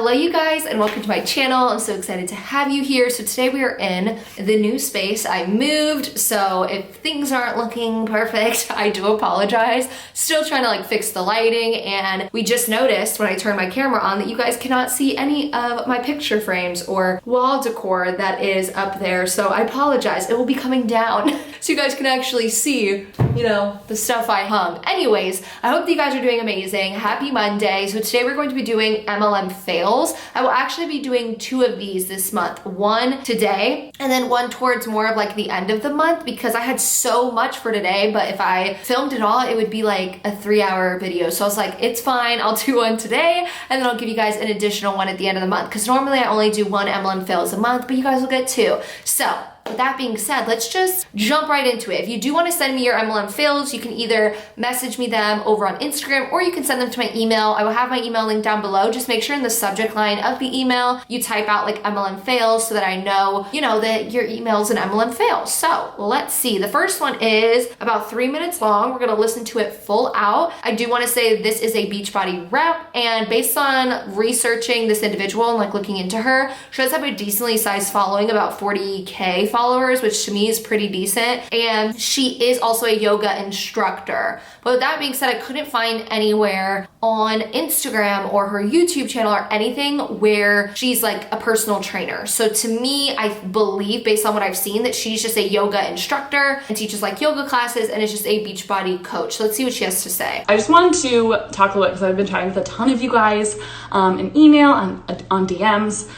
Hello you guys and welcome to my channel. I'm so excited to have you here. So today we are in the new space. I moved, so if things aren't looking perfect, I do apologize. Still trying to fix the lighting, and we just noticed when I turned my camera on that you guys cannot see any of my picture frames or wall decor that is up there. So I apologize. It will be coming down so you guys can actually see, the stuff I hung. Anyways, I hope that you guys are doing amazing. Happy Monday. So today we're going to be doing MLM fails. I will actually be doing 2 of these this month. One today and then one towards more of the end of the month, because I had so much for today, but if I filmed it all, it would be like a 3-hour video. So I was like, it's fine. I'll do one today and then I'll give you guys an additional one at the end of the month, because normally I only do 1 MLM fails a month, but you guys will get 2. So with that being said, let's just jump right into it. If you do want to send me your MLM fails, you can either message me them over on Instagram or you can send them to my email. I will have my email link down below. Just make sure in the subject line of the email, you type out MLM fails so that I know, that your email's an MLM fail. So let's see. The first one is about 3 minutes long. We're going to listen to it full out. I do want to say this is a Beachbody rep, and based on researching this individual and looking into her, she does have a decently sized following, about 40K followers, which to me is pretty decent. And she is also a yoga instructor. But with that being said, I couldn't find anywhere on Instagram or her YouTube channel or anything where she's a personal trainer. So to me, I believe based on what I've seen that she's just a yoga instructor and teaches yoga classes and is just a Beachbody coach. So let's see what she has to say. I just wanted to talk a little bit because I've been chatting with a ton of you guys in email, on DMs,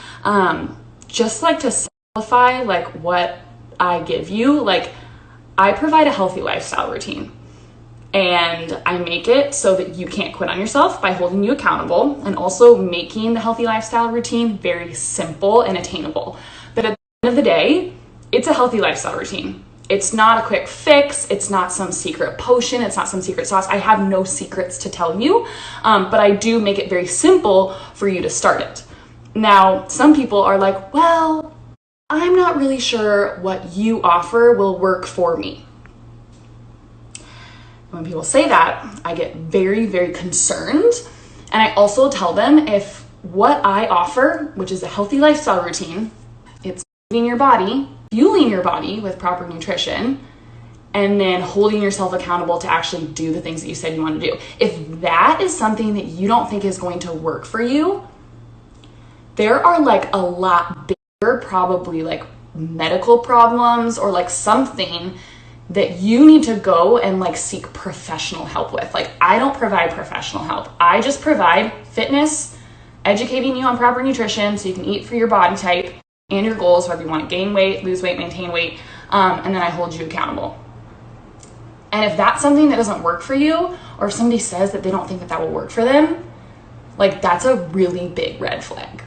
just to simplify what I give you. I provide a healthy lifestyle routine, and I make it so that you can't quit on yourself by holding you accountable, and also making the healthy lifestyle routine very simple and attainable. But at the end of the day, it's a healthy lifestyle routine. It's not a quick fix. It's not some secret potion. It's not some secret sauce. I have no secrets to tell you, but I do make it very simple for you to start it. Now, some people are like, well, I'm not really sure what you offer will work for me. When people say that, I get very, very concerned. And I also tell them, if what I offer, which is a healthy lifestyle routine, it's moving your body, fueling your body with proper nutrition, and then holding yourself accountable to actually do the things that you said you want to do. If that is something that you don't think is going to work for you, there are a lot bigger, probably medical problems or something that you need to go and seek professional help with. I don't provide professional help. I just provide fitness, educating you on proper nutrition so you can eat for your body type and your goals, whether you want to gain weight, lose weight, maintain weight, and then I hold you accountable. And if that's something that doesn't work for you, or if somebody says that they don't think that that will work for them, that's a really big red flag.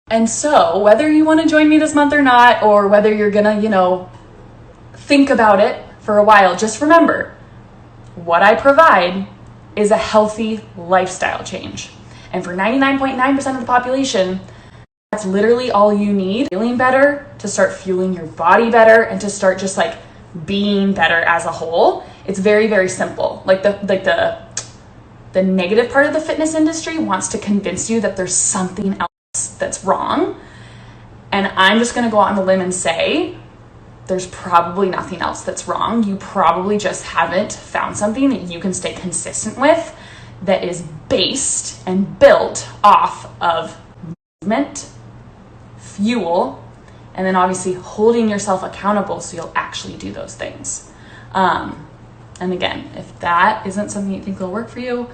And so whether you want to join me this month or not, or whether you're gonna, think about it for a while, just remember, what I provide is a healthy lifestyle change. And for 99.9% of the population, that's literally all you need. Feeling better, to start fueling your body better, and to start just being better as a whole. It's very, very simple. The negative part of the fitness industry wants to convince you that there's something else that's wrong. And I'm just going to go out on the limb and say, there's probably nothing else that's wrong. You probably just haven't found something that you can stay consistent with that is based and built off of movement, fuel, and then obviously holding yourself accountable so you'll actually do those things. And again, if that isn't something you think will work for you,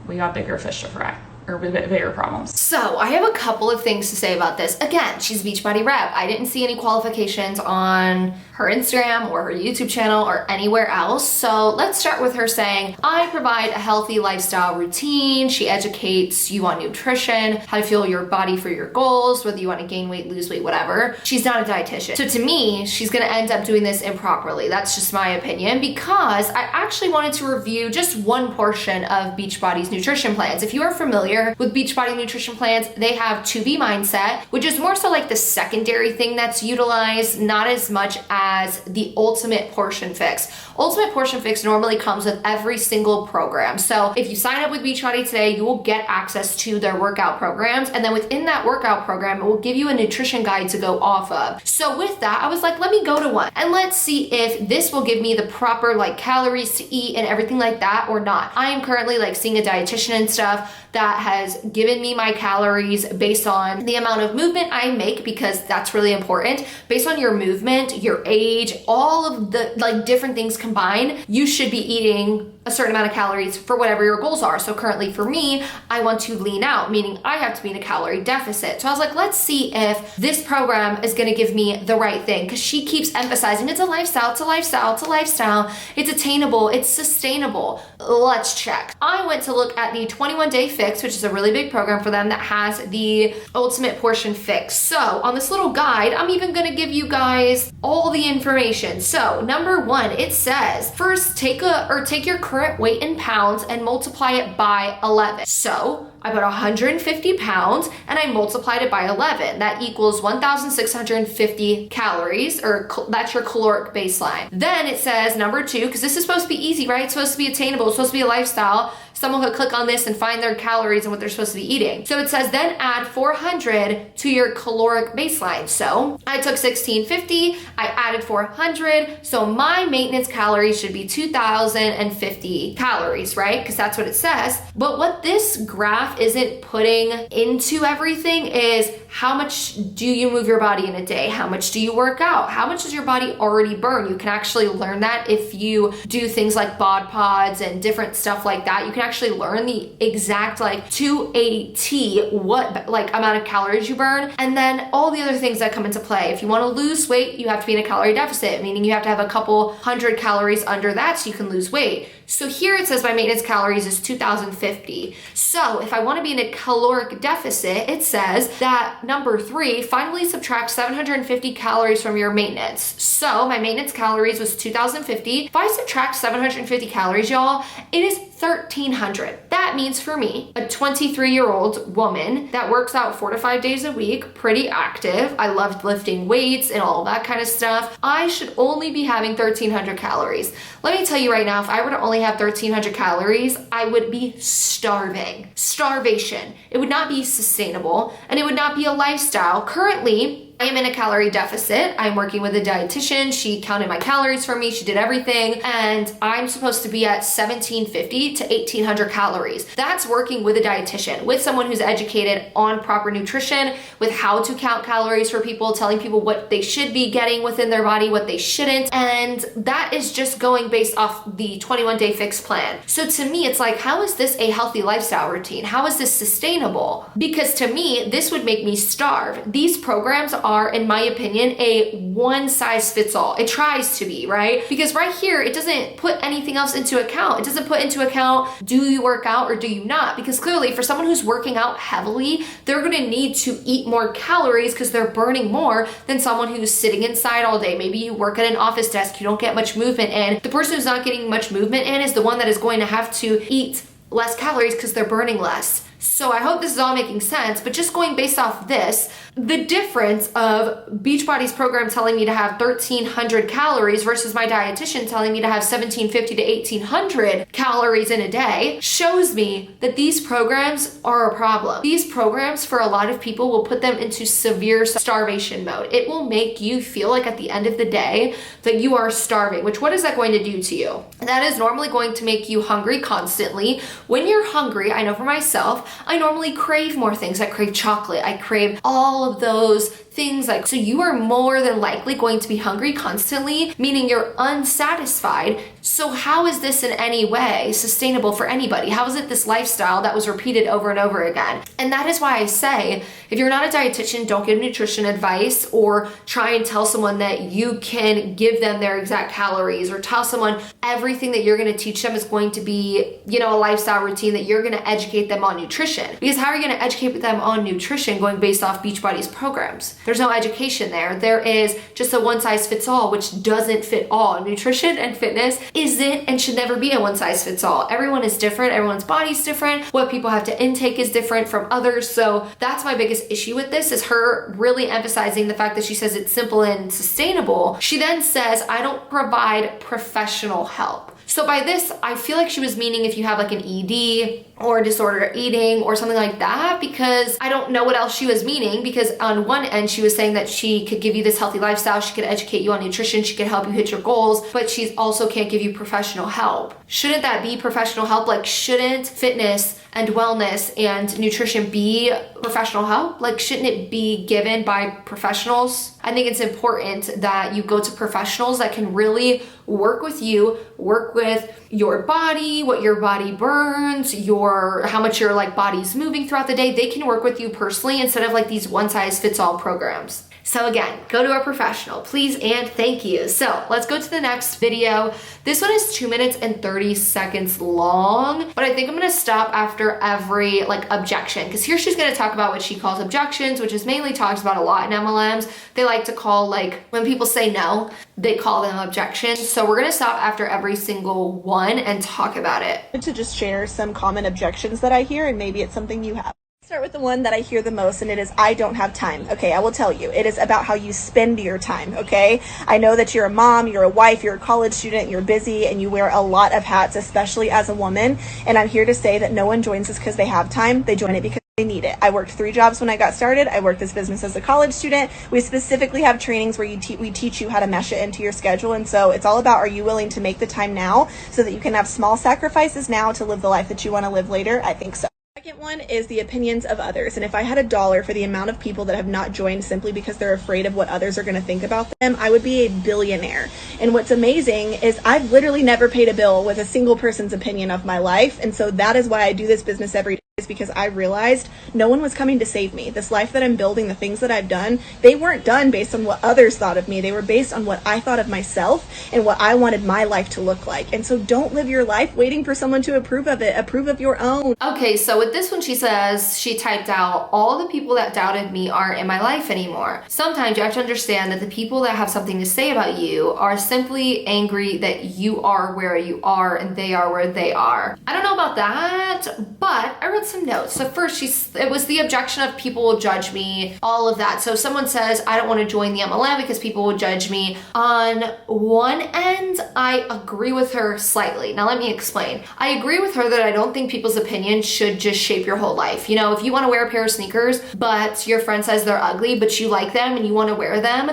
we got bigger fish to fry, or bigger problems. So I have a couple of things to say about this. Again, she's a Beachbody rep. I didn't see any qualifications on her Instagram or her YouTube channel or anywhere else. So let's start with her saying, I provide a healthy lifestyle routine. She educates you on nutrition, how to fuel your body for your goals, whether you want to gain weight, lose weight, whatever. She's not a dietitian. So to me, she's going to end up doing this improperly. That's just my opinion, because I actually wanted to review just one portion of Beachbody's nutrition plans. If you are familiar with Beachbody nutrition plans, they have 2B mindset, which is more so the secondary thing that's utilized, not as much as has the Ultimate Portion Fix. Ultimate Portion Fix normally comes with every single program. So if you sign up with Beachbody today, you will get access to their workout programs. And then within that workout program, it will give you a nutrition guide to go off of. So with that, I was like, let me go to one and let's see if this will give me the proper like calories to eat and everything like that or not. I am currently like seeing a dietitian and stuff that has given me my calories based on the amount of movement I make, because that's really important. Based on your movement, your age, all of the like different things combined, you should be eating a certain amount of calories for whatever your goals are. So currently for me, I want to lean out, meaning I have to be in a calorie deficit. So I was like, let's see if this program is gonna give me the right thing, because she keeps emphasizing it's a lifestyle, it's a lifestyle, it's a lifestyle, it's attainable, it's sustainable. Let's check. I went to look at the 21-day fix, which is a really big program for them that has the Ultimate Portion Fix. So on this little guide, I'm even gonna give you guys all the information. So number one, it says, first take your current weight in pounds and multiply it by 11. So I put 150 pounds and I multiplied it by 11. That equals 1,650 calories, or that's your caloric baseline. Then it says number two, because this is supposed to be easy, right? It's supposed to be attainable. It's supposed to be a lifestyle. Someone could click on this and find their calories and what they're supposed to be eating. So it says then add 400 to your caloric baseline. So I took 1,650, I added 400. So my maintenance calories should be 2,050 calories, right? Because that's what it says. But what this graph isn't putting into everything is how much do you move your body in a day? How much do you work out? How much does your body already burn? You can actually learn that if you do things like bod pods and different stuff like that. You can actually learn the exact like to a T what like amount of calories you burn, and then all the other things that come into play. If you want to lose weight, you have to be in a calorie deficit, meaning you have to have a couple hundred calories under that so you can lose weight. So here it says my maintenance calories is 2,050. So if I want to be in a caloric deficit, it says that number three, finally subtract 750 calories from your maintenance. So my maintenance calories was 2,050. If I subtract 750 calories, y'all, it is 1,300. That means for me, a 23-year-old woman that works out 4 to 5 days a week, pretty active, I loved lifting weights and all that kind of stuff, I should only be having 1,300 calories. Let me tell you right now, if I were to only have 1,300 calories, I would be starving. Starvation. It would not be sustainable and it would not be a lifestyle. Currently, I am in a calorie deficit. I'm working with a dietitian. She counted my calories for me. She did everything. And I'm supposed to be at 1,750 to 1,800 calories. That's working with a dietitian, with someone who's educated on proper nutrition, with how to count calories for people, telling people what they should be getting within their body, what they shouldn't. And that is just going based off the 21-day fix plan. So to me, it's like, how is this a healthy lifestyle routine? How is this sustainable? Because to me, this would make me starve. These programs are, in my opinion, a one size fits all. It tries to be, right? Because right here, it doesn't put anything else into account. It doesn't put into account, do you work out or do you not? Because clearly for someone who's working out heavily, they're gonna need to eat more calories because they're burning more than someone who's sitting inside all day. Maybe you work at an office desk, you don't get much movement in. The person who's not getting much movement in is the one that is going to have to eat less calories because they're burning less. So I hope this is all making sense, but just going based off this, the difference of Beachbody's program telling me to have 1,300 calories versus my dietitian telling me to have 1,750 to 1,800 calories in a day shows me that these programs are a problem. These programs, for a lot of people, will put them into severe starvation mode. It will make you feel like at the end of the day that you are starving, which what is that going to do to you? That is normally going to make you hungry constantly. When you're hungry, I know for myself, I normally crave more things. I crave chocolate. I crave all of those things like, so you are more than likely going to be hungry constantly, meaning you're unsatisfied. So how is this in any way sustainable for anybody? How is it this lifestyle that was repeated over and over again? And that is why I say, if you're not a dietitian, don't give nutrition advice or try and tell someone that you can give them their exact calories, or tell someone everything that you're going to teach them is going to be, you know, a lifestyle routine, that you're going to educate them on nutrition. Because how are you going to educate them on nutrition going based off Beachbody's programs? There's no education there. There is just a one size fits all, which doesn't fit all. Nutrition and fitness isn't and should never be a one size fits all. Everyone is different. Everyone's body's different. What people have to intake is different from others. So that's my biggest issue with this, is her really emphasizing the fact that she says it's simple and sustainable. She then says, I don't provide professional help. So by this, I feel like she was meaning if you have like an ED or disordered eating or something like that, because I don't know what else she was meaning, because on one end she was saying that she could give you this healthy lifestyle, she could educate you on nutrition, she could help you hit your goals, but she also can't give you professional help. Shouldn't that be professional help? Like, shouldn't fitness and wellness and nutrition be professional help? Like, shouldn't it be given by professionals? I think it's important that you go to professionals that can really work with you, work with your body, what your body burns, how much your like body's moving throughout the day. They can work with you personally instead of like these one size fits all programs. So again, go to a professional, please and thank you. So let's go to the next video. This one is 2 minutes and 30 seconds long, but I think I'm gonna stop after every like objection, because here she's gonna talk about what she calls objections, which is mainly talks about a lot in MLMs. They like to call, like, when people say no, they call them objections. So we're gonna stop after every single one and talk about it. To just share some common objections that I hear, and maybe it's something you have. Start with the one that I hear the most, and it is, I don't have time. Okay, I will tell you, it is about how you spend your time. Okay, I know that you're a mom, you're a wife, you're a college student, you're busy, and you wear a lot of hats, especially as a woman. And I'm here to say that no one joins this because they have time. They join it because they need it. I worked 3 jobs when I got started. I worked this business as a college student. We specifically have trainings where we teach you how to mesh it into your schedule. And so it's all about, are you willing to make the time now so that you can have small sacrifices now to live the life that you want to live later? I think so. Second one is the opinions of others. And if I had $1 for the amount of people that have not joined simply because they're afraid of what others are going to think about them, I would be a billionaire. And what's amazing is I've literally never paid a bill with a single person's opinion of my life. And so that is why I do this business every day, is because I realized no one was coming to save me. This life that I'm building, the things that I've done, they weren't done based on what others thought of me. They were based on what I thought of myself and what I wanted my life to look like. And so don't live your life waiting for someone to approve of it. Approve of your own. Okay, so with this one, she says she typed out, all the people that doubted me aren't in my life anymore. Sometimes you have to understand that the people that have something to say about you are simply angry that you are where you are and they are where they are. I don't know about that, but I wrote some notes. So first, it was the objection of people will judge me, all of that. So if someone says, I don't want to join the MLM because people will judge me. On one end, I agree with her slightly. Now let me explain. I agree with her that I don't think people's opinions should just shape your whole life. You know, if you want to wear a pair of sneakers, but your friend says they're ugly, but you like them and you want to wear them,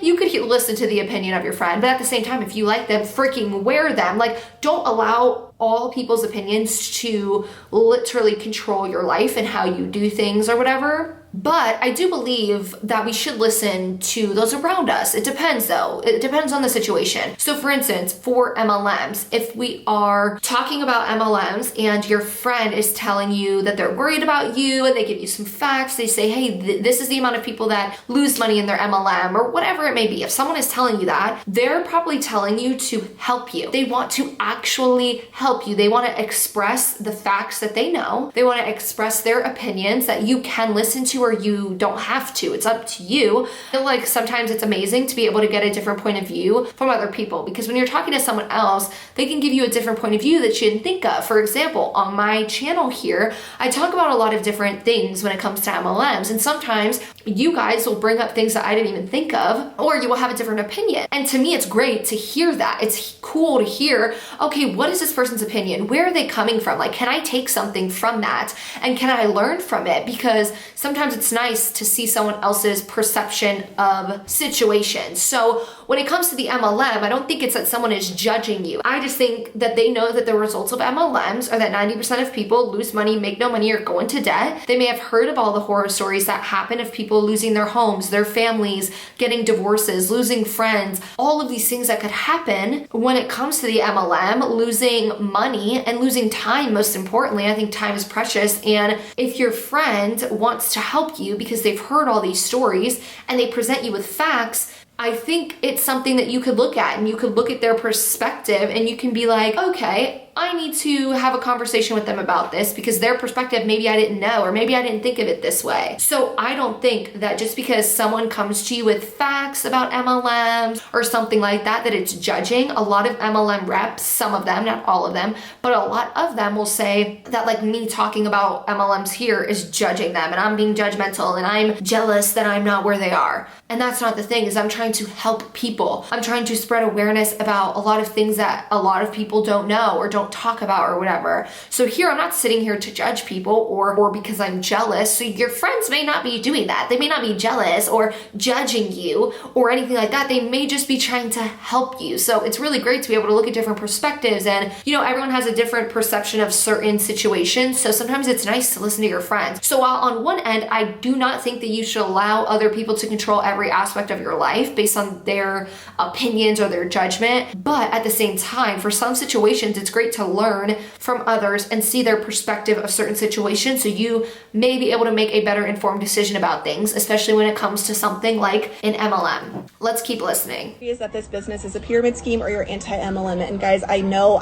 you could listen to the opinion of your friend. But at the same time, if you like them, freaking wear them. Like, don't allow all people's opinions to literally control your life and how you do things or whatever. But I do believe that we should listen to those around us. It depends though. It depends on the situation. So for instance, for MLMs, if we are talking about MLMs and your friend is telling you that they're worried about you and they give you some facts, they say, hey, this is the amount of people that lose money in their MLM or whatever it may be. If someone is telling you that, they're probably telling you to help you. They want to actually help you. They want to express the facts that they know. They want to express their opinions that you can listen to or you don't have to. It's up to you. I feel like sometimes it's amazing to be able to get a different point of view from other people, because when you're talking to someone else, they can give you a different point of view that you didn't think of. For example, on my channel here, I talk about a lot of different things when it comes to MLMs, and sometimes you guys will bring up things that I didn't even think of, or you will have a different opinion. And to me, it's great to hear that. It's cool to hear, okay, what is this person's opinion? Where are they coming from? Like, can I take something from that? And can I learn from it? Because sometimes it's nice to see someone else's perception of situations. So when it comes to the MLM, I don't think it's that someone is judging you. I just think that they know that the results of MLMs are that 90% of people lose money, make no money, or go into debt. They may have heard of all the horror stories that happen of people losing their homes, their families, getting divorces, losing friends, all of these things that could happen when it comes to the MLM, losing money and losing time. Most importantly, I think time is precious. And if your friend wants to help you because they've heard all these stories and they present you with facts, I think it's something that you could look at, and you could look at their perspective and you can be like, okay, I need to have a conversation with them about this because their perspective, maybe I didn't know, or maybe I didn't think of it this way. So I don't think that just because someone comes to you with facts about MLMs or something like that, that it's judging. A lot of MLM reps, some of them, not all of them, but a lot of them will say that like me talking about MLMs here is judging them and I'm being judgmental and I'm jealous that I'm not where they are. And that's not the thing, is I'm trying to help people. I'm trying to spread awareness about a lot of things that a lot of people don't know or don't talk about or whatever. So here, I'm not sitting here to judge people or because I'm jealous. So your friends may not be doing that. They may not be jealous or judging you or anything like that. They may just be trying to help you. So it's really great to be able to look at different perspectives, and everyone has a different perception of certain situations. So sometimes it's nice to listen to your friends. So while on one end, I do not think that you should allow other people to control every aspect of your life based on their opinions or their judgment, but at the same time, for some situations, it's great to learn from others and see their perspective of certain situations so you may be able to make a better informed decision about things, especially when it comes to something like an MLM. Let's keep listening. Is that this business is a pyramid scheme or you're anti-MLM. And guys, I know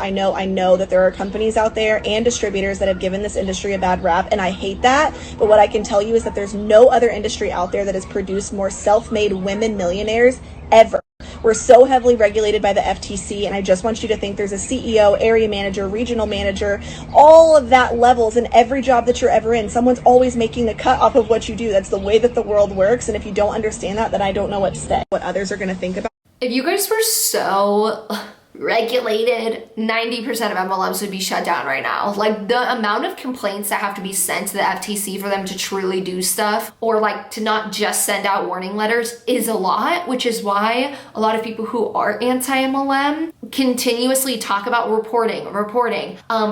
that there are companies out there and distributors that have given this industry a bad rap, and I hate that. But what I can tell you is that there's no other industry out there that has produced more self-made women millionaires ever. We're so heavily regulated by the FTC, and I just want you to think there's a CEO, area manager, regional manager, all of that levels in every job that you're ever in. Someone's always making the cut off of what you do. That's the way that the world works, and if you don't understand that, then I don't know what to say. What others are going to think about. If you guys were so regulated, 90% of MLMs would be shut down right now. Like, the amount of complaints that have to be sent to the FTC for them to truly do stuff, or like to not just send out warning letters, is a lot, which is why a lot of people who are anti-MLM continuously talk about reporting,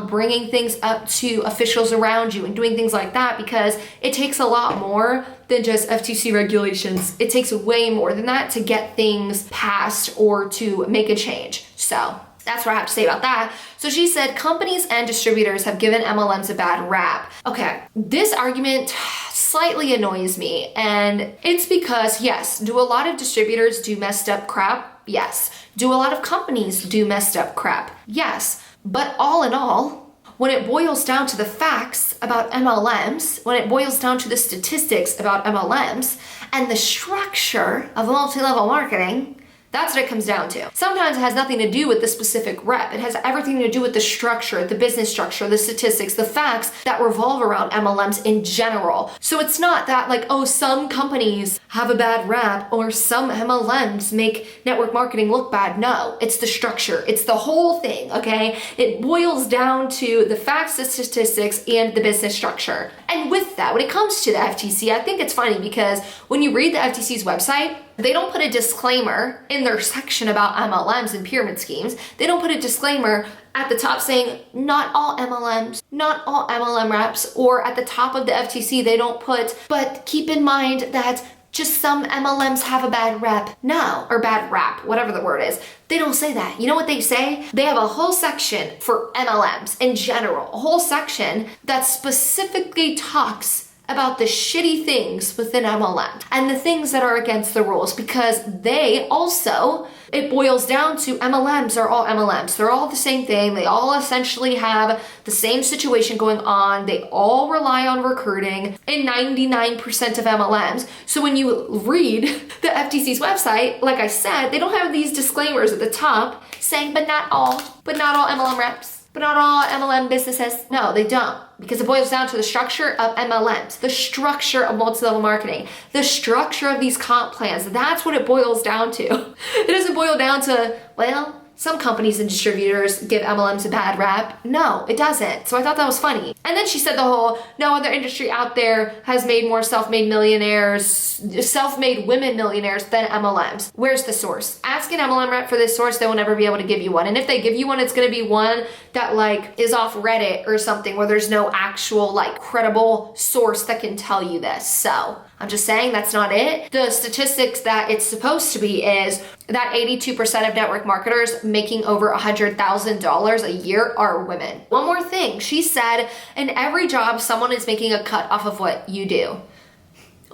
bringing things up to officials around you and doing things like that, because it takes a lot more than just FTC regulations. It takes way more than that to get things passed or to make a change. So that's what I have to say about that. So she said, companies and distributors have given MLMs a bad rap. Okay, this argument slightly annoys me, and it's because, yes, do a lot of distributors do messed up crap? Yes. Do a lot of companies do messed up crap? Yes. But all in all, when it boils down to the facts about MLMs, when it boils down to the statistics about MLMs and the structure of multi-level marketing, that's what it comes down to. Sometimes it has nothing to do with the specific rep. It has everything to do with the structure, the business structure, the statistics, the facts that revolve around MLMs in general. So it's not that like, oh, some companies have a bad rep or some MLMs make network marketing look bad. No, it's the structure. It's the whole thing, okay? It boils down to the facts, the statistics, and the business structure. And with that, when it comes to the FTC, I think it's funny because when you read the FTC's website, they don't put a disclaimer in their section about MLMs and pyramid schemes. They don't put a disclaimer at the top saying, not all MLMs, not all MLM reps, or at the top of the FTC, they don't put, but keep in mind that just some MLMs have a bad rep. No, or bad rap, whatever the word is. They don't say that. You know what they say? They have a whole section for MLMs in general, a whole section that specifically talks about the shitty things within MLM and the things that are against the rules, because they also, it boils down to MLMs are all MLMs. They're all the same thing. They all essentially have the same situation going on. They all rely on recruiting in 99% of MLMs. So when you read the FTC's website, like I said, they don't have these disclaimers at the top saying, but not all MLM reps, but not all MLM businesses. No, they don't. Because it boils down to the structure of MLMs, the structure of multi-level marketing, the structure of these comp plans. That's what it boils down to. It doesn't boil down to, well, some companies and distributors give MLMs a bad rap. No, it doesn't. So I thought that was funny. And then she said the whole, no other industry out there has made more self-made millionaires, self-made women millionaires than MLMs. Where's the source? Ask an MLM rep for this source, they will never be able to give you one. And if they give you one, it's gonna be one that like is off Reddit or something where there's no actual like credible source that can tell you this. So I'm just saying that's not it. The statistics that it's supposed to be is that 82% of network marketers making over $100,000 a year are women. One more thing, she said, in every job, someone is making a cut off of what you do.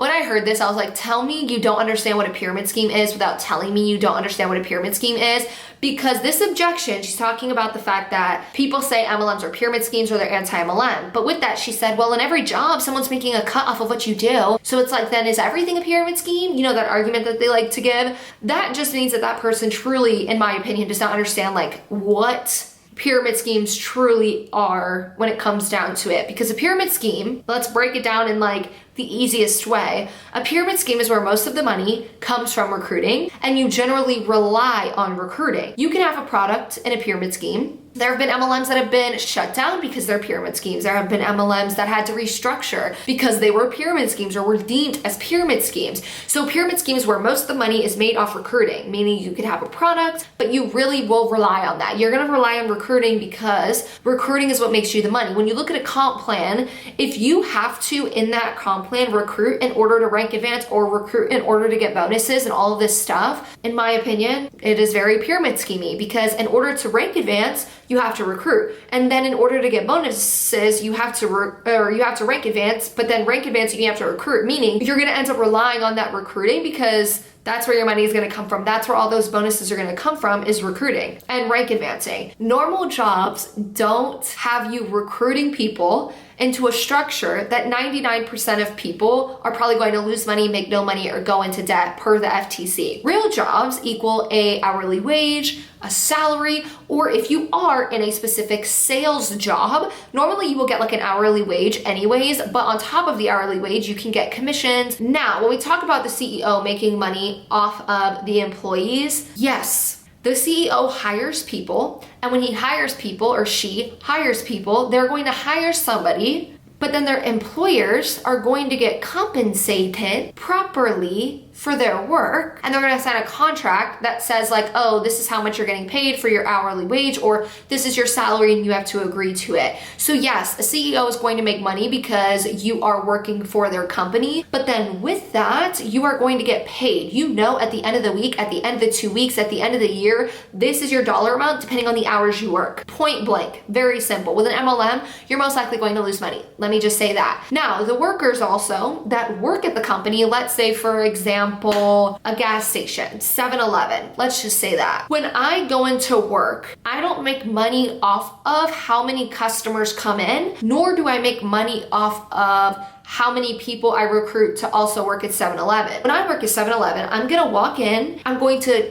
When I heard this, I was like, tell me you don't understand what a pyramid scheme is without telling me you don't understand what a pyramid scheme is. Because this objection, she's talking about the fact that people say MLMs are pyramid schemes or they're anti-MLM. But with that, she said, well, in every job, someone's making a cut off of what you do. So it's like, then is everything a pyramid scheme? You know, that argument that they like to give. That just means that that person truly, in my opinion, does not understand like what pyramid schemes truly are when it comes down to it. Because a pyramid scheme, let's break it down in like the easiest way. A pyramid scheme is where most of the money comes from recruiting, and you generally rely on recruiting. You can have a product in a pyramid scheme. There have been MLMs that have been shut down because they're pyramid schemes. There have been MLMs that had to restructure because they were pyramid schemes or were deemed as pyramid schemes. So pyramid schemes where most of the money is made off recruiting, meaning you could have a product, but you really will rely on that. You're gonna rely on recruiting because recruiting is what makes you the money. When you look at a comp plan, if you have to, in that comp plan, recruit in order to rank advance or recruit in order to get bonuses and all of this stuff, in my opinion, it is very pyramid schemey, because in order to rank advance, you have to recruit. And then in order to get bonuses, you have to rank advance, but then rank advance, you have to recruit, meaning you're gonna end up relying on that recruiting because that's where your money is gonna come from. That's where all those bonuses are gonna come from, is recruiting and rank advancing. Normal jobs don't have you recruiting people into a structure that 99% of people are probably going to lose money, make no money, or go into debt per the FTC. Real jobs equal a hourly wage, a salary, or if you are in a specific sales job, normally you will get like an hourly wage anyways, but on top of the hourly wage, you can get commissions. Now, when we talk about the CEO making money off of the employees, yes, the CEO hires people, and when he hires people, or she hires people, they're going to hire somebody, but then their employers are going to get compensated properly for their work, and they're gonna sign a contract that says like, oh, this is how much you're getting paid for your hourly wage, or this is your salary and you have to agree to it. So yes, a CEO is going to make money because you are working for their company, but then with that, you are going to get paid. You know, at the end of the week, at the end of the 2 weeks, at the end of the year, this is your dollar amount depending on the hours you work. Point blank, very simple. With an MLM, you're most likely going to lose money. Let me just say that. Now, the workers also that work at the company, let's say for example, a gas station, 7-Eleven, let's just say that. When I go into work, I don't make money off of how many customers come in, nor do I make money off of how many people I recruit to also work at 7-Eleven. When I work at 7-Eleven, I'm gonna walk in, I'm going to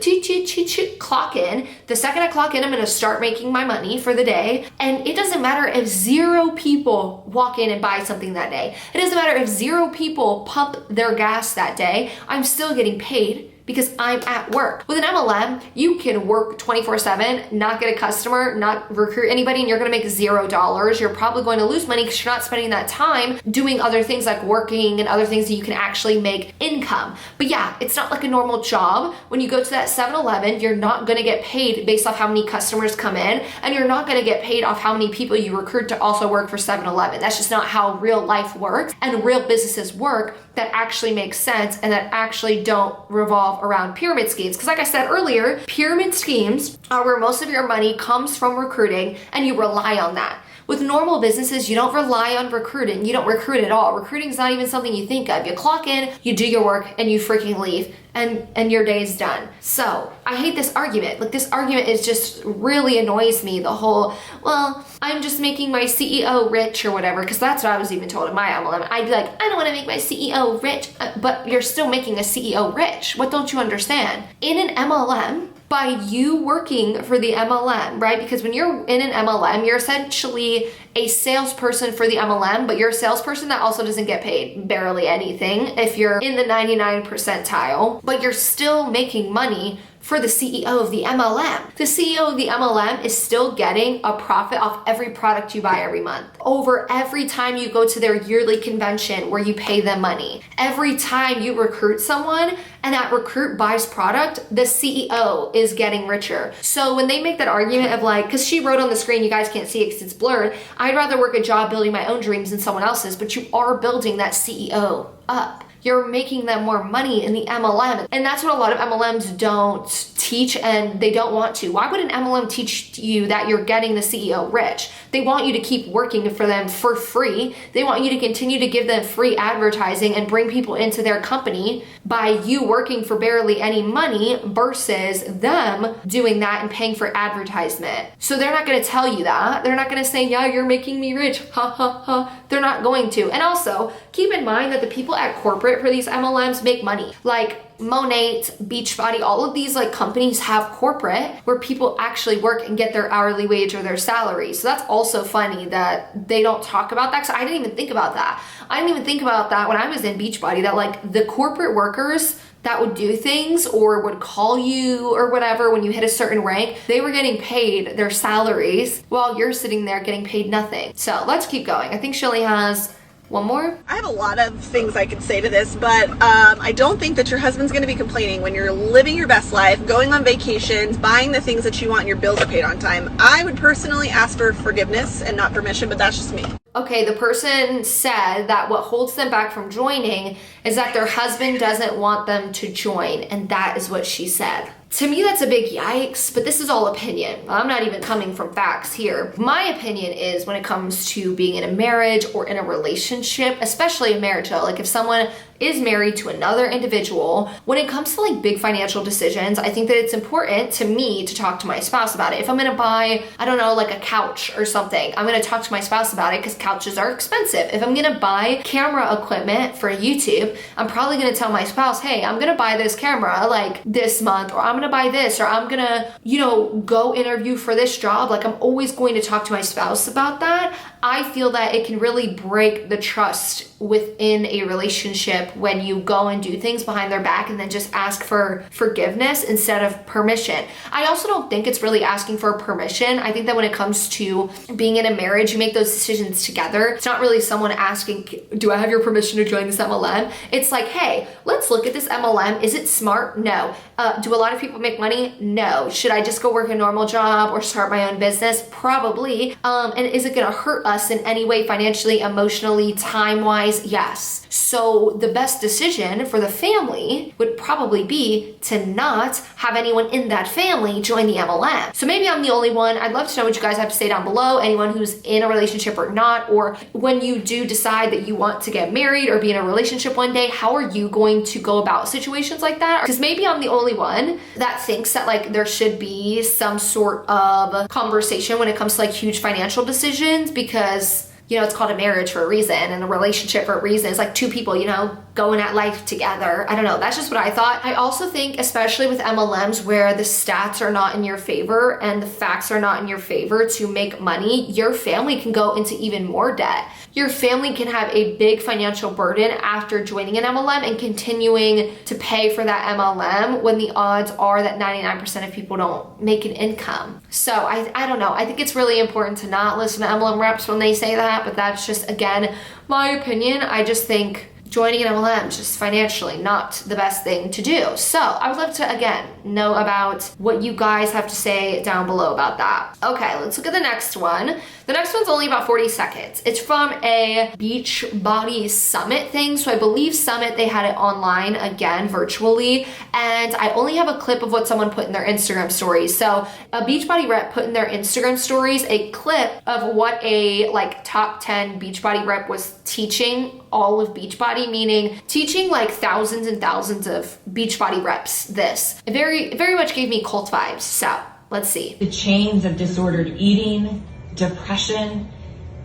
clock in. The second I clock in, I'm gonna start making my money for the day. And it doesn't matter if 0 people walk in and buy something that day. It doesn't matter if 0 people pump their gas that day. I'm still getting paid because I'm at work. With an MLM, you can work 24/7, not get a customer, not recruit anybody, and you're gonna make $0. You're probably going to lose money because you're not spending that time doing other things like working and other things that you can actually make income. But yeah, it's not like a normal job. When you go to that 7-Eleven, you're not gonna get paid based off how many customers come in, and you're not gonna get paid off how many people you recruit to also work for 7-Eleven. That's just not how real life works, and real businesses work that actually make sense and that actually don't revolve around pyramid schemes. Because like I said earlier, pyramid schemes are where most of your money comes from recruiting, and you rely on that. With normal businesses, you don't rely on recruiting. You don't recruit at all. Recruiting is not even something you think of. You clock in, you do your work, and you freaking leave, and your day's done. So I hate this argument. Like, this argument is just really annoys me. The whole, well, I'm just making my CEO rich or whatever, because that's what I was even told in my MLM. I'd be like, I don't want to make my CEO rich, but you're still making a CEO rich. What don't you understand? In an MLM, by you working for the MLM, right? Because when you're in an MLM, you're essentially a salesperson for the MLM, but you're a salesperson that also doesn't get paid barely anything if you're in the 99 percentile, but you're still making money for the CEO of the MLM. The CEO of the MLM is still getting a profit off every product you buy every month. Over every time you go to their yearly convention where you pay them money. Every time you recruit someone and that recruit buys product, the CEO is getting richer. So when they make that argument of like, because she wrote on the screen, you guys can't see it because it's blurred, I'd rather work a job building my own dreams than someone else's, but you are building that CEO up. you're making them more money in the MLM. And that's what a lot of MLMs don't teach, and they don't want to. Why would an MLM teach you that you're getting the CEO rich? They want you to keep working for them for free. They want you to continue to give them free advertising and bring people into their company by you working for barely any money versus them doing that and paying for advertisement. So they're not going to tell you that. They're not going to say, yeah, you're making me rich. Ha ha ha. They're not going to. And also keep in mind that the people at corporate for these MLMs make money. Like Monat, Beachbody, all of these like companies have corporate where people actually work and get their hourly wage or their salary. So that's also funny that they don't talk about that. So I didn't even think about that. I didn't even think about that when I was in Beachbody, that like the corporate workers that would do things or would call you or whatever when you hit a certain rank, they were getting paid their salaries while you're sitting there getting paid nothing. So let's keep going. I think Shelly has one more. I have a lot of things I could say to this, but I don't think that your husband's going to be complaining when you're living your best life, going on vacations, buying the things that you want, and your bills are paid on time. I would personally ask for forgiveness and not permission, but that's just me. Okay, the person said that what holds them back from joining is that their husband doesn't want them to join, and that is what she said. To me, that's a big yikes, but this is all opinion. I'm not even coming from facts here. My opinion is when it comes to being in a marriage or in a relationship, especially a marriage though, like if someone is married to another individual, when it comes to like big financial decisions, I think that it's important to me to talk to my spouse about it. If I'm gonna buy, I don't know, like a couch or something, I'm gonna talk to my spouse about it because couches are expensive. If I'm gonna buy camera equipment for YouTube, I'm probably gonna tell my spouse, hey, I'm gonna buy this camera like this month, or I'm gonna buy this, or I'm gonna, you know, go interview for this job. Like I'm always going to talk to my spouse about that. I feel that it can really break the trust within a relationship when you go and do things behind their back and then just ask for forgiveness instead of permission. I also don't think it's really asking for permission. I think that when it comes to being in a marriage, you make those decisions together. It's not really someone asking, do I have your permission to join this MLM? It's like, hey, let's look at this MLM. Is it smart? No. Do a lot of people make money? No. Should I just go work a normal job or start my own business? Probably. And is it gonna hurt us in any way, financially, emotionally, time-wise? Yes. So the best decision for the family would probably be to not have anyone in that family join the MLM. So maybe I'm the only one. I'd love to know what you guys have to say down below. Anyone who's in a relationship or not, or when you do decide that you want to get married or be in a relationship one day, how are you going to go about situations like that? Because maybe I'm the only one that thinks that like there should be some sort of conversation when it comes to like huge financial decisions, because you know, it's called a marriage for a reason and a relationship for a reason. It's like two people, you know, going at life together. I don't know. That's just what I thought. I also think, especially with MLMs where the stats are not in your favor and the facts are not in your favor to make money, your family can go into even more debt. Your family can have a big financial burden after joining an MLM and continuing to pay for that MLM when the odds are that 99% of people don't make an income. So I don't know. I think it's really important to not listen to MLM reps when they say that, but that's just, again, my opinion. I just think joining an MLM is just financially not the best thing to do. So I would love to, again, know about what you guys have to say down below about that. Okay, let's look at the next one. The next one's only about 40 seconds. It's from a Beachbody Summit thing. So I believe Summit, they had it online again, virtually. And I only have a clip of what someone put in their Instagram stories. So a Beachbody rep put in their Instagram stories a clip of what a like top 10 Beachbody rep was teaching all of Beachbody, meaning teaching like thousands and thousands of Beachbody reps this. It very much gave me cult vibes. So let's see. The chains of disordered eating, depression,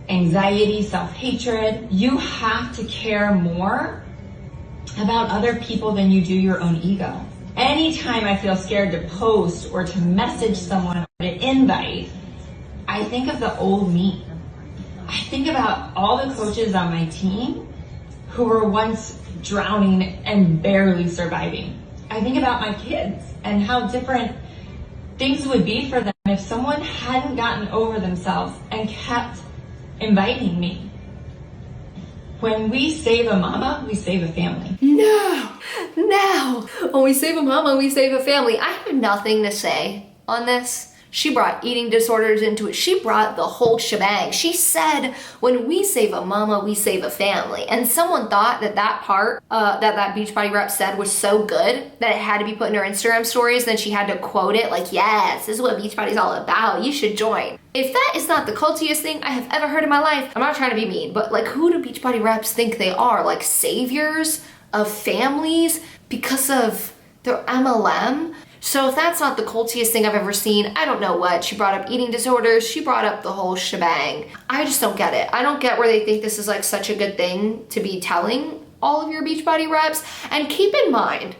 anxiety, self-hatred. You have to care more about other people than you do your own ego. Anytime I feel scared to post or to message someone or to invite, I think of the old me. I think about all the coaches on my team who were once drowning and barely surviving. I think about my kids and how different things would be for them if someone hadn't gotten over themselves and kept inviting me. When we save a mama, we save a family. No. When we save a mama, we save a family. I have nothing to say on this. She brought eating disorders into it. She brought the whole shebang. She said, when we save a mama, we save a family. And someone thought that that part that Beachbody rep said was so good that it had to be put in her Instagram stories. Then she had to quote it like, yes, this is what Beachbody's all about. You should join. If that is not the cultiest thing I have ever heard in my life, I'm not trying to be mean, but like, who do Beachbody reps think they are? Like saviors of families because of their MLM? So if that's not the cultiest thing I've ever seen, I don't know what. She brought up eating disorders. She brought up the whole shebang. I just don't get it. I don't get where they think this is like such a good thing to be telling all of your Beachbody reps. And keep in mind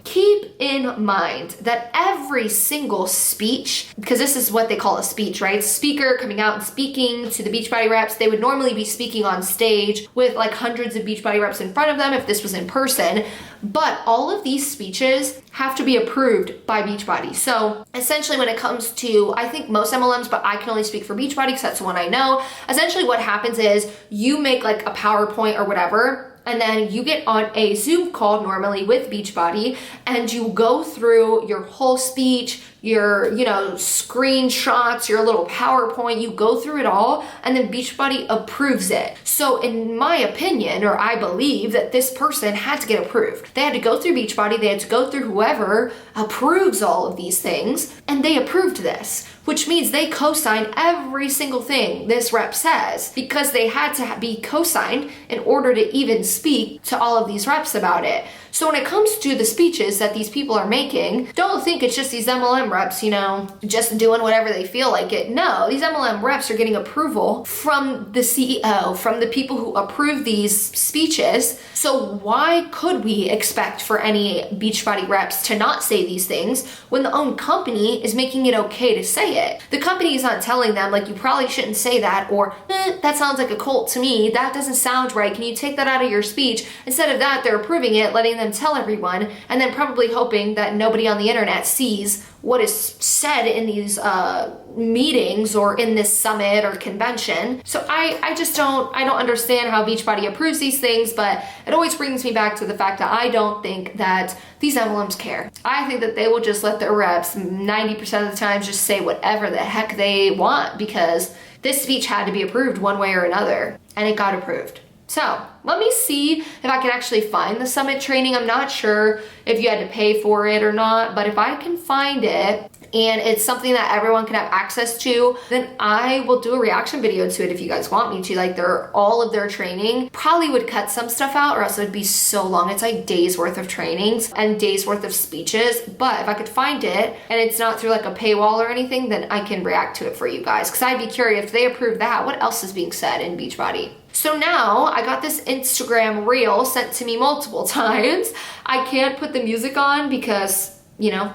that every single speech, because this is what they call a speech, right? Speaker coming out and speaking to the Beachbody reps. They would normally be speaking on stage with like hundreds of Beachbody reps in front of them if this was in person. But all of these speeches have to be approved by Beachbody. So essentially when it comes to, I think most MLMs, but I can only speak for Beachbody because that's the one I know. Essentially what happens is you make like a PowerPoint or whatever, and then you get on a Zoom call normally with Beachbody and you go through your whole speech, your, screenshots, your little PowerPoint, you go through it all and then Beachbody approves it. So in my opinion, or I believe that this person had to get approved. They had to go through Beachbody, they had to go through whoever approves all of these things, and they approved this, which means they co-sign every single thing this rep says because they had to be co-signed in order to even speak to all of these reps about it. So when it comes to the speeches that these people are making, don't think it's just these MLM reps, just doing whatever they feel like it. No, these MLM reps are getting approval from the CEO, from the people who approve these speeches. So why could we expect for any Beachbody reps to not say these things when the own company is making it okay to say it? The company is not telling them, like, you probably shouldn't say that, or that sounds like a cult to me. That doesn't sound right. Can you take that out of your speech? Instead of that, they're approving it, letting them tell everyone, and then probably hoping that nobody on the internet sees what is said in these meetings or in this summit or convention. So I don't understand how Beachbody approves these things, but it always brings me back to the fact that I don't think that these MLMs care. I think that they will just let their reps 90% of the time just say whatever the heck they want because this speech had to be approved one way or another, and it got approved. So let me see if I can actually find the summit training. I'm not sure if you had to pay for it or not, but if I can find it and it's something that everyone can have access to, then I will do a reaction video to it if you guys want me to. Like all of their training probably would cut some stuff out or else it would be so long. It's like days worth of trainings and days worth of speeches. But if I could find it and it's not through like a paywall or anything, then I can react to it for you guys. Cause I'd be curious if they approve that, what else is being said in Beachbody? So now I got this Instagram reel sent to me multiple times. I can't put the music on because,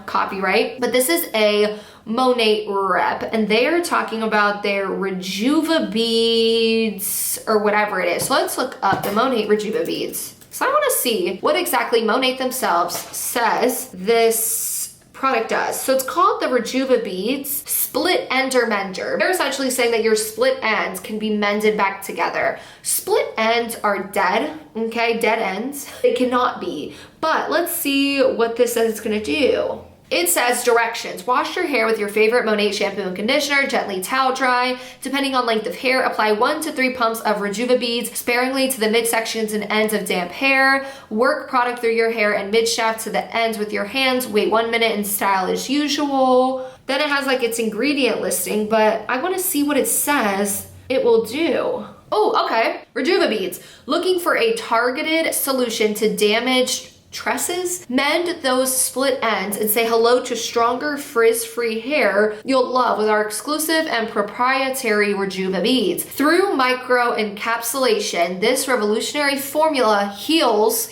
copyright, but this is a Monat rep and they are talking about their Rejuva beads or whatever it is. So let's look up the Monat Rejuva beads. So I want to see what exactly Monat themselves says this product does. So it's called the Rejuva beads split ender mender. They're essentially saying that your split ends can be mended back together. Split ends are dead, okay? Dead ends. They cannot be. But let's see what this says it's gonna do. It says directions. Wash your hair with your favorite Monat shampoo and conditioner, gently towel dry. Depending on length of hair, apply 1 to 3 pumps of Rejuva beads sparingly to the midsections and ends of damp hair. Work product through your hair and mid-shaft to the ends with your hands. Wait 1 minute and style as usual. Then it has like its ingredient listing, but I want to see what it says it will do. Oh, okay. Rejuva beads. Looking for a targeted solution to damaged tresses? Mend those split ends and say hello to stronger frizz-free hair you'll love with our exclusive and proprietary Rejuva beads. Through micro encapsulation, this revolutionary formula heals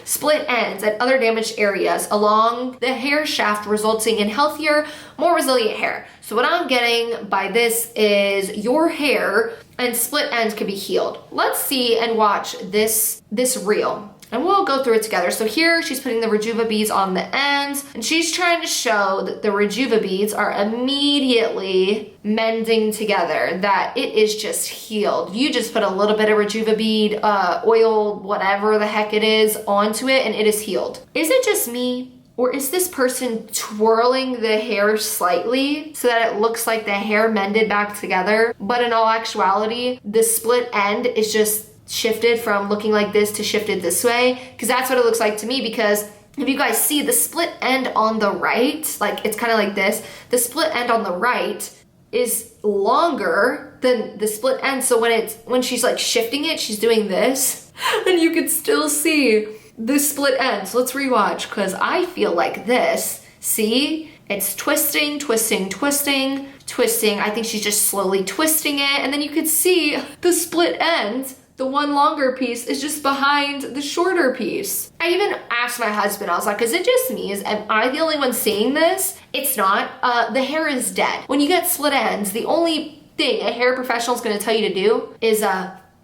split ends and other damaged areas along the hair shaft, resulting in healthier, more resilient hair. So what I'm getting by this is your hair and split ends can be healed. Let's see and watch this reel. And we'll go through it together. So here she's putting the Rejuva beads on the ends and she's trying to show that the Rejuva beads are immediately mending together, that it is just healed. You just put a little bit of Rejuva bead, oil, whatever the heck it is, onto it and it is healed. Is it just me? Or is this person twirling the hair slightly so that it looks like the hair mended back together? But in all actuality, the split end is just shifted from looking like this to shifted this way, because that's what it looks like to me. Because if you guys see the split end on the right, like it's kind of like this, the split end on the right is longer than the split end. So when she's like shifting it, she's doing this, and you can still see the split end. So let's rewatch, because I feel like this. See? It's twisting, twisting, twisting, twisting. I think she's just slowly twisting it, and then you can see the split end. The one longer piece is just behind the shorter piece. I even asked my husband, I was like, is it just me? Am I the only one seeing this? It's not. The hair is dead. When you get split ends, the only thing a hair professional is going to tell you to do is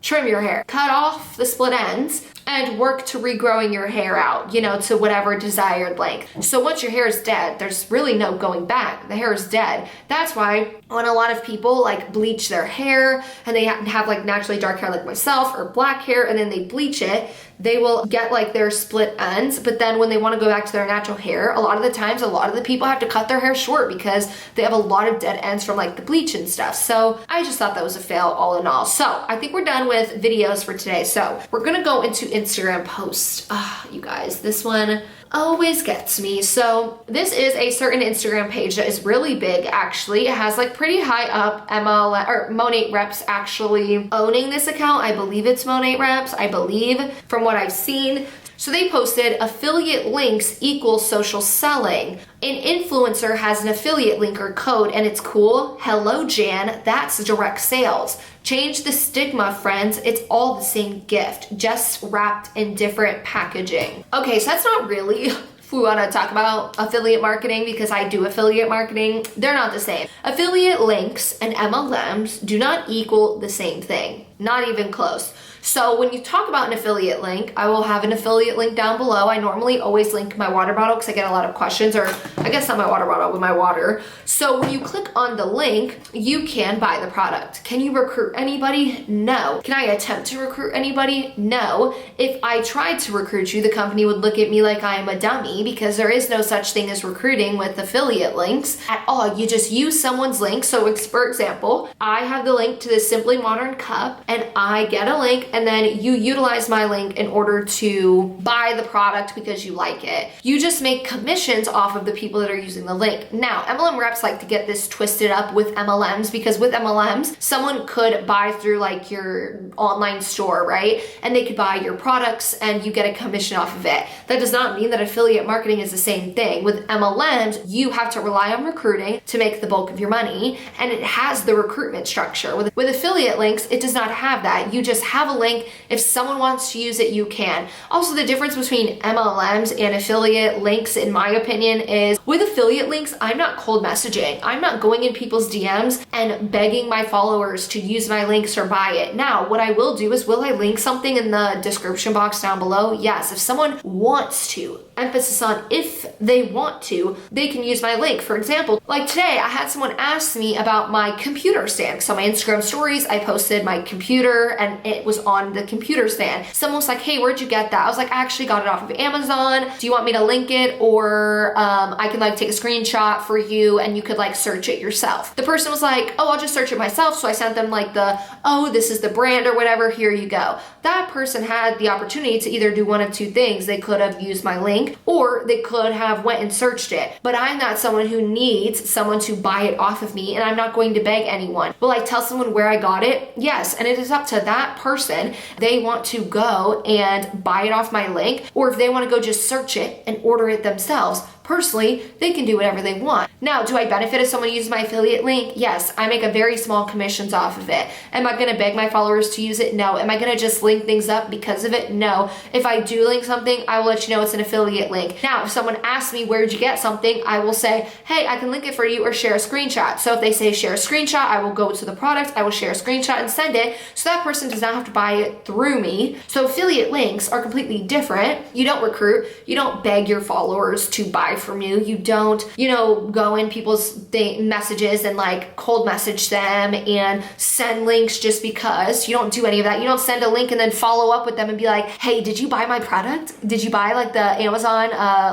trim your hair. Cut off the split ends and work to regrowing your hair out, you know, to whatever desired length. So once your hair is dead, there's really no going back. The hair is dead. That's why when a lot of people like bleach their hair and they have like naturally dark hair like myself or black hair, and then they bleach it, they will get like their split ends. But then when they want to go back to their natural hair, a lot of the times, a lot of the people have to cut their hair short because they have a lot of dead ends from like the bleach and stuff. So I just thought that was a fail all in all. So I think we're done with videos for today. So we're gonna go into Instagram posts. You guys, this one always gets me. So this is a certain Instagram page that is really big actually. It has like pretty high up MLM or Monat reps actually owning this account. I believe it's Monat reps, I believe, from what I've seen. So they posted affiliate links equals social selling. An influencer has an affiliate link or code and it's cool. Hello, Jan, that's direct sales. Change the stigma, friends. It's all the same gift, just wrapped in different packaging. Okay, so that's not really if we want to talk about affiliate marketing, because I do affiliate marketing. They're not the same. Affiliate links and MLMs do not equal the same thing. Not even close. So when you talk about an affiliate link, I will have an affiliate link down below. I normally always link my water bottle because I get a lot of questions, or I guess not my water bottle, but my water. So when you click on the link, you can buy the product. Can you recruit anybody? No. Can I attempt to recruit anybody? No. If I tried to recruit you, the company would look at me like I am a dummy, because there is no such thing as recruiting with affiliate links at all. You just use someone's link. So for example, I have the link to the Simply Modern cup, and I get a link, and then you utilize my link in order to buy the product because you like it. You just make commissions off of the people that are using the link. Now, MLM reps like to get this twisted up with MLMs, because with MLMs, someone could buy through like your online store, right? And they could buy your products and you get a commission off of it. That does not mean that affiliate marketing is the same thing. With MLMs, you have to rely on recruiting to make the bulk of your money, and it has the recruitment structure. With affiliate links, it does not have that. You just have a link. If someone wants to use it, you can. Also, the difference between MLMs and affiliate links, in my opinion, is with affiliate links, I'm not cold messaging. I'm not going in people's DMs and begging my followers to use my links or buy it. Now, what I will do is, will I link something in the description box down below? Yes. If someone wants to, emphasis on if they want to, they can use my link. For example, like today, I had someone ask me about my computer stand. So my Instagram stories, I posted my computer and it was on the computer stand. Someone was like, hey, where'd you get that? I was like, I actually got it off of Amazon. Do you want me to link it? Or I can like take a screenshot for you and you could like search it yourself. The person was like, oh, I'll just search it myself. So I sent them like this is the brand or whatever, here you go. That person had the opportunity to either do one of two things. They could have used my link, or they could have went and searched it. But I'm not someone who needs someone to buy it off of me, and I'm not going to beg anyone. Will I tell someone where I got it? Yes, and it is up to that person. They want to go and buy it off my link, or if they want to go just search it and order it themselves. Personally, they can do whatever they want. Now, do I benefit if someone uses my affiliate link? Yes, I make a very small commissions off of it. Am I gonna beg my followers to use it? No. Am I gonna just link things up because of it? No. If I do link something, I will let you know it's an affiliate link. Now, if someone asks me, where'd you get something? I will say, hey, I can link it for you, or share a screenshot. So if they say share a screenshot, I will go to the product, I will share a screenshot and send it, so that person does not have to buy it through me. So affiliate links are completely different. You don't recruit, you don't beg your followers to buy from you. You don't, go in people's messages and like cold message them and send links just because. You don't do any of that. You don't send a link and then follow up with them and be like, hey, did you buy my product? Did you buy like the Amazon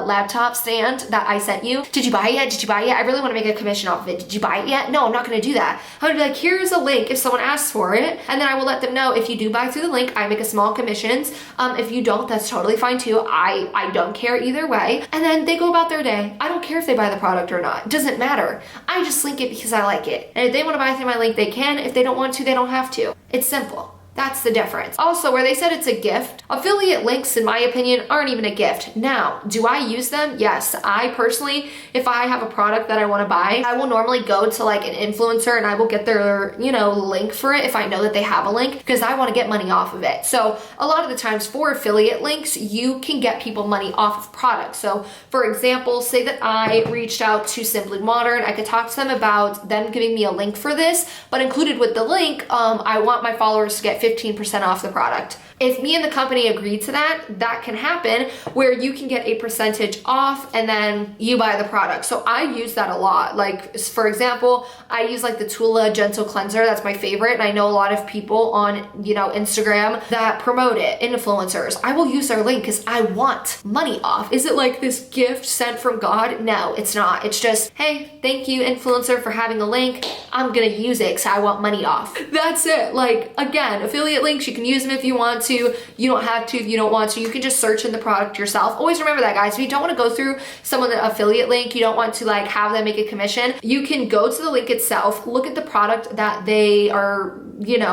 laptop stand that I sent you? Did you buy it yet? Did you buy it yet? I really want to make a commission off of it. Did you buy it yet? No, I'm not going to do that. I'm going to be like, here's a link if someone asks for it. And then I will let them know if you do buy through the link, I make a small commissions. If you don't, that's totally fine too. I don't care either way. And then they go about their day. I don't care if they buy the product or not. It doesn't matter. I just link it because I like it. And if they want to buy through my link, they can. If they don't want to, they don't have to. It's simple. That's the difference. Also, where they said it's a gift, affiliate links, in my opinion, aren't even a gift. Now, do I use them? Yes. I personally, if I have a product that I want to buy, I will normally go to like an influencer and I will get their, link for it if I know that they have a link, because I want to get money off of it. So a lot of the times for affiliate links, you can get people money off of products. So for example, say that I reached out to Simply Modern, I could talk to them about them giving me a link for this, but included with the link, I want my followers to get 15% off the product. If me and the company agree to that, that can happen where you can get a percentage off and then you buy the product. So I use that a lot. Like for example, I use like the Tula Gentle Cleanser. That's my favorite. And I know a lot of people on, Instagram that promote it, influencers. I will use their link because I want money off. Is it like this gift sent from God? No, it's not. It's just, hey, thank you influencer for having a link. I'm going to use it because I want money off. That's it. Like again, affiliate links, you can use them if you want to. You don't have to if you don't want to. You can just search in the product yourself. Always remember that, guys. If you don't want to go through someone's affiliate link, you don't want to like have them make a commission, you can go to the link itself, look at the product that they are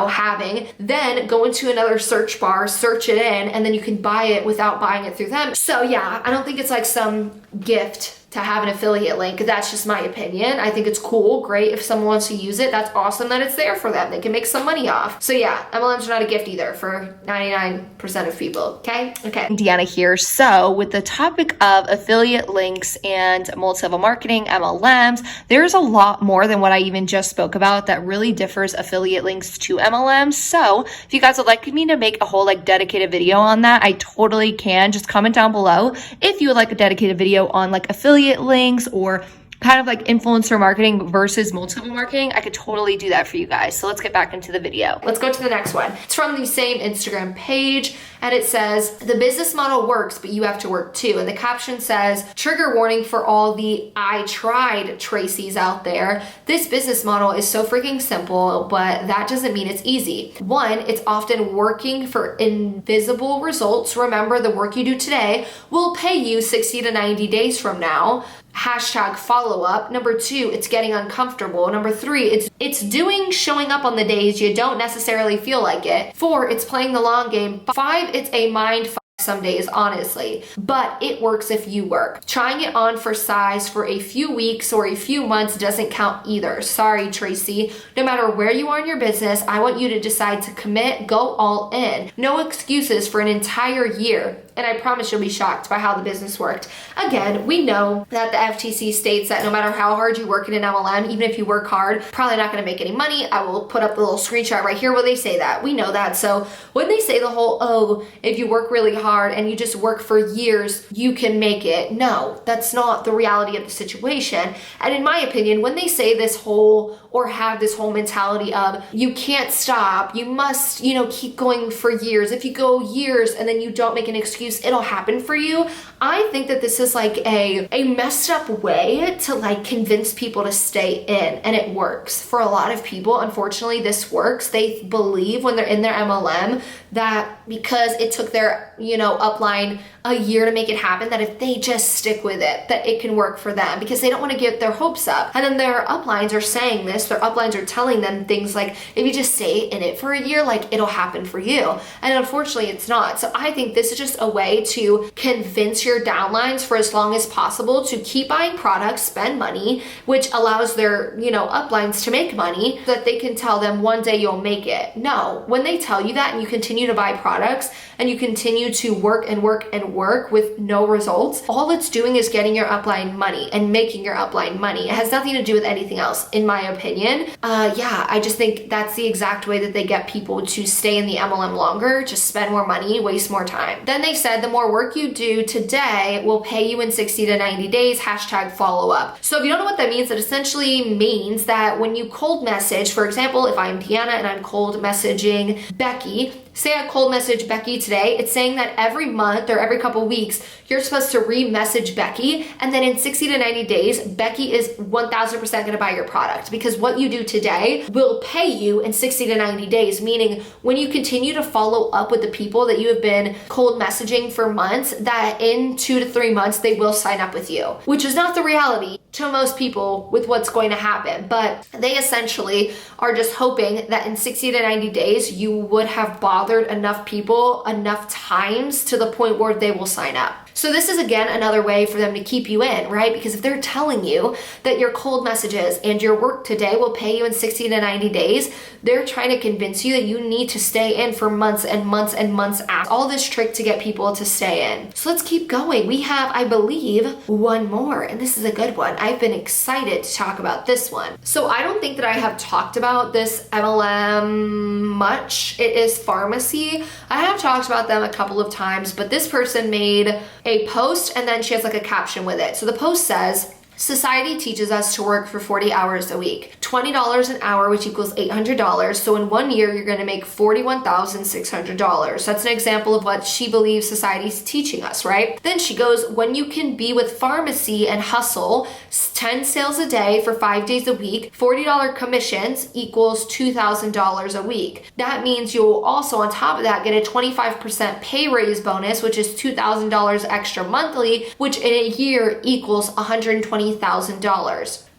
having, then go into another search bar, search it in, and then you can buy it without buying it through them. So yeah, I don't think it's like some gift to have an affiliate link. That's just my opinion. I think it's cool, great if someone wants to use it. That's awesome that it's there for them. They can make some money off. So yeah, MLMs are not a gift either for 99% of people, okay? Okay. Deanna here. So with the topic of affiliate links and multi-level marketing, MLMs, there's a lot more than what I even just spoke about that really differs affiliate links to MLMs. So if you guys would like me to make a whole like dedicated video on that, I totally can. Just comment down below if you would like a dedicated video on like affiliate links or kind of like influencer marketing versus multi-level marketing. I could totally do that for you guys. So let's get back into the video. Let's go to the next one. It's from the same Instagram page and it says, the business model works, but you have to work too. And the caption says, trigger warning for all the I tried Tracy's out there. This business model is so freaking simple, but that doesn't mean it's easy. One, it's often working for invisible results. Remember, the work you do today will pay you 60 to 90 days from now. Hashtag follow up. Number two, it's getting uncomfortable. Number three, it's showing up on the days you don't necessarily feel like it. Four, it's playing the long game. Five, it's a mind fuck some days, honestly, but it works if you work. Trying it on for size for a few weeks or a few months doesn't count either. Sorry, Tracy. No matter where you are in your business, I want you to decide to commit, go all in. No excuses for an entire year. And I promise you'll be shocked by how the business worked. Again, we know that the FTC states that no matter how hard you work in an MLM, even if you work hard, probably not gonna make any money. I will put up the little screenshot right here where they say that. We know that. So when they say the whole, oh, if you work really hard and you just work for years, you can make it. No, that's not the reality of the situation. And in my opinion, when they say this whole, or have this whole mentality of you can't stop, you must, keep going for years. If you go years and then you don't make an excuse, it'll happen for you. I think that this is like a messed up way to like convince people to stay in, and it works. For a lot of people, unfortunately, this works. They believe when they're in their MLM that because it took their, upline a year to make it happen, that if they just stick with it, that it can work for them because they don't want to get their hopes up. And then their uplines are saying this, their uplines are telling them things like, if you just stay in it for a year, like it'll happen for you. And unfortunately it's not. So I think this is just a way to convince your downlines for as long as possible to keep buying products, spend money, which allows their, uplines to make money so that they can tell them one day you'll make it. No, when they tell you that and you continue to buy products and you continue to work and work and and work with no results, all it's doing is getting your upline money and making your upline money. It has nothing to do with anything else, in my opinion. Yeah, I just think that's the exact way that they get people to stay in the MLM longer, just spend more money, waste more time. Then they said the more work you do today will pay you in 60 to 90 days, hashtag follow up. So if you don't know what that means, it essentially means that when you cold message, for example, if I'm Deanna and I'm cold messaging Becky, say I cold message Becky today, it's saying that every month or every couple weeks, you're supposed to re-message Becky, and then in 60 to 90 days, Becky is 1000% gonna buy your product, because what you do today will pay you in 60 to 90 days, meaning when you continue to follow up with the people that you have been cold messaging for months, that in 2 to 3 months, they will sign up with you, which is not the reality to most people with what's going to happen. But they essentially are just hoping that in 60 to 90 days, you would have bothered enough people enough times to the point where they will sign up. So this is again another way for them to keep you in, right? Because if they're telling you that your cold messages and your work today will pay you in 60 to 90 days, they're trying to convince you that you need to stay in for months and months and months after. All this trick to get people to stay in. So let's keep going. We have, I believe, one more, and this is a good one. I've been excited to talk about this one. So I don't think that I have talked about this MLM much. It is Farmasi. I have talked about them a couple of times, but this person made a post and then she has like a caption with it. So the post says, society teaches us to work for 40 hours a week, $20 an hour, which equals $800. So in 1 year, you're going to make $41,600. That's an example of what she believes society's teaching us, right? Then she goes, when you can be with Farmasi and hustle 10 sales a day for 5 days a week, $40 commissions equals $2,000 a week. That means you'll also, on top of that, get a 25% pay raise bonus, which is $2,000 extra monthly, which in a year equals $120,000.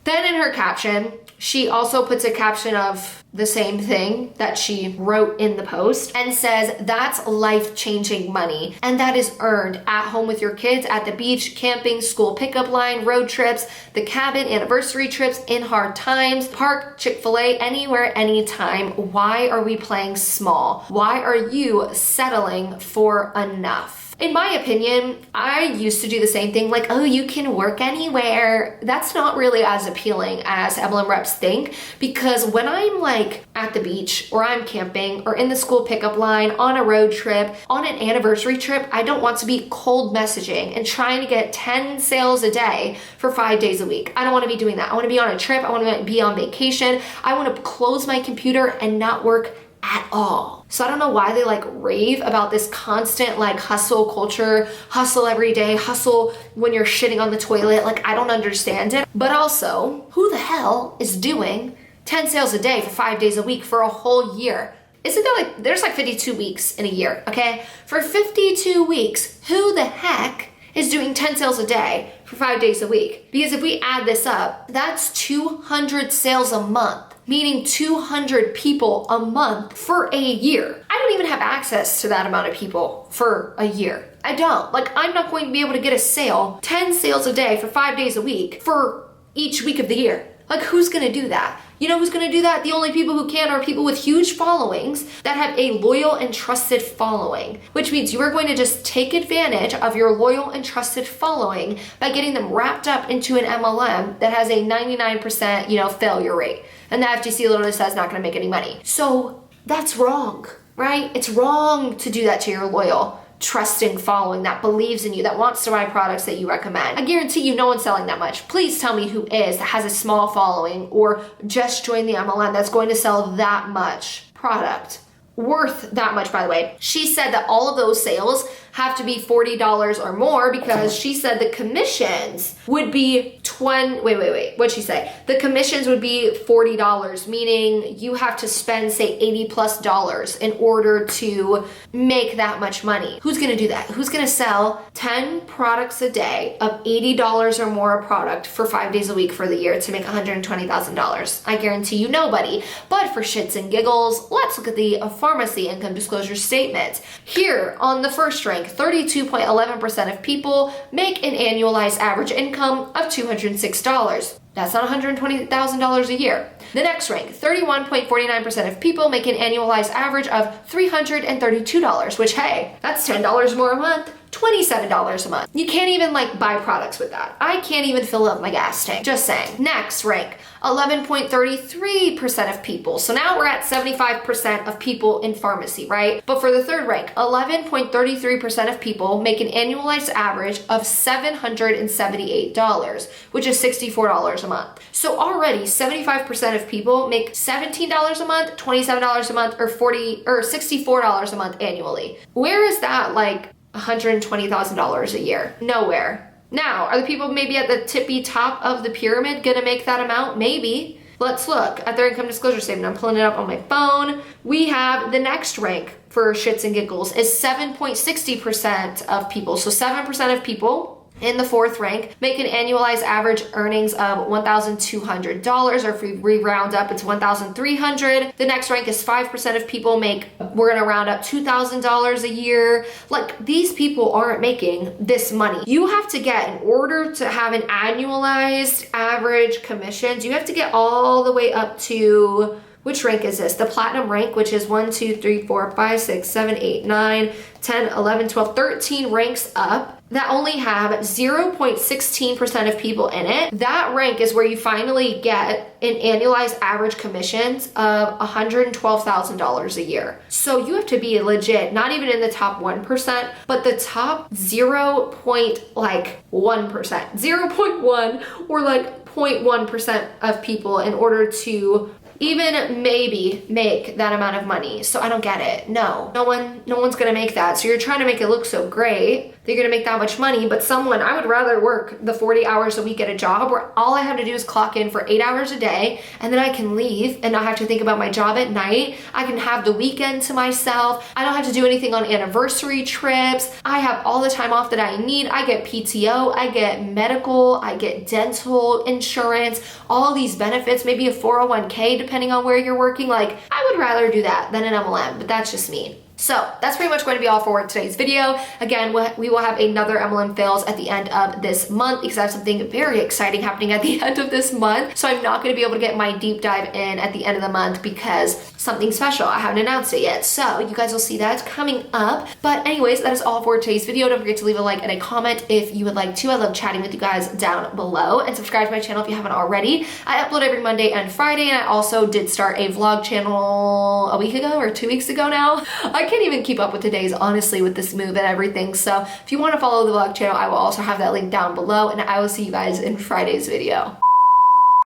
Then in her caption, she also puts a caption of the same thing that she wrote in the post and says, that's life-changing money. And that is earned at home with your kids, at the beach, camping, school pickup line, road trips, the cabin, anniversary trips, in hard times, park, Chick-fil-A, anywhere, anytime. Why are we playing small? Why are you settling for enough? In my opinion, I used to do the same thing, like, oh, you can work anywhere. That's not really as appealing as MLM reps think, because when I'm like at the beach or I'm camping or in the school pickup line, on a road trip, on an anniversary trip, I don't want to be cold messaging and trying to get 10 sales a day for 5 days a week. I don't want to be doing that. I want to be on a trip. I want to be on vacation. I want to close my computer and not work at all. So I don't know why they like rave about this constant like hustle culture, hustle every day, hustle when you're shitting on the toilet. Like, I don't understand it. But also, who the hell is doing 10 sales a day for 5 days a week for a whole year? Isn't there like, there's like 52 weeks in a year, okay? For 52 weeks, who the heck is doing 10 sales a day for 5 days a week? Because if we add this up, that's 200 sales a month, meaning 200 people a month for a year. I don't even have access to that amount of people for a year. I don't. Like, I'm not going to be able to get a sale, 10 sales a day for 5 days a week for each week of the year. Like, who's gonna do that? You know who's gonna do that? The only people who can are people with huge followings that have a loyal and trusted following, which means you are going to just take advantage of your loyal and trusted following by getting them wrapped up into an MLM that has a 99%, failure rate. And the FTC literally says not gonna make any money. So that's wrong, right? It's wrong to do that to your loyal, trusting following that believes in you, that wants to buy products that you recommend. I guarantee you no one's selling that much. Please tell me who is, that has a small following or just joined the MLM that's going to sell that much product. Worth that much, by the way. She said that all of those sales have to be $40 or more because she said the commissions would be what'd she say? The commissions would be $40, meaning you have to spend, say, $80+ in order to make that much money. Who's gonna do that? Who's gonna sell 10 products a day of $80 or more a product for 5 days a week for the year to make $120,000? I guarantee you nobody. But for shits and giggles, let's look at the Farmasi income disclosure statement. Here on the first rank, 32.11% of people make an annualized average income of $206. That's not $120,000 a year. The next rank, 31.49% of people make an annualized average of $332, which, hey, that's $10 more a month. $27 a month. You can't even like buy products with that. I can't even fill up my gas tank. Just saying. Next rank, 11.33% of people. So now we're at 75% of people in pharmacy, right? But for the third rank, 11.33% of people make an annualized average of $778, which is $64 a month. So already 75% of people make $17 a month, $27 a month, or $64 a month annually. Where is that like $120,000 a year? Nowhere. Now, are the people maybe at the tippy top of the pyramid gonna make that amount? Maybe. Let's look at their income disclosure statement. I'm pulling it up on my phone. We have the next rank for shits and giggles is 7.60% of people. So 7% of people in the fourth rank make an annualized average earnings of $1,200, or if we round up, it's $1,300. The next rank is 5% of people make, we're gonna round up $2,000 a year. Like, these people aren't making this money. You have to get, in order to have an annualized average commissions, you have to get all the way up to, which rank is this? The platinum rank, which is 1, 2, 3, 4, 5, 6, 7, 8, 9, 10, 11, 12, 13 ranks up that only have 0.16% of people in it. That rank is where you finally get an annualized average commissions of $112,000 a year. So you have to be legit, not even in the top 1%, but the top 0.1%, 0.1 or like 0.1% of people in order to even maybe make that amount of money. So I don't get it. No one's gonna make that. So you're trying to make it look so great that you're gonna make that much money, but I would rather work the 40 hours a week at a job where all I have to do is clock in for 8 hours a day, and then I can leave and not have to think about my job at night. I can have the weekend to myself. I don't have to do anything on anniversary trips. I have all the time off that I need. I get PTO, I get medical, I get dental insurance, all these benefits, maybe a 401k depending on where you're working. Like, I would rather do that than an MLM, but that's just me. So that's pretty much going to be all for today's video. Again, we will have another MLM fails at the end of this month because I have something very exciting happening at the end of this month. So I'm not going to be able to get my deep dive in at the end of the month because something special. I haven't announced it yet. So you guys will see that coming up. But anyways, that is all for today's video. Don't forget to leave a like and a comment if you would like to. I love chatting with you guys down below, and subscribe to my channel if you haven't already. I upload every Monday and Friday, and I also did start a vlog channel a week ago or 2 weeks ago now. I can't even keep up with the days, honestly, with this move and everything. So if you want to follow the vlog channel, I will also have that link down below, and I will see you guys in Friday's video.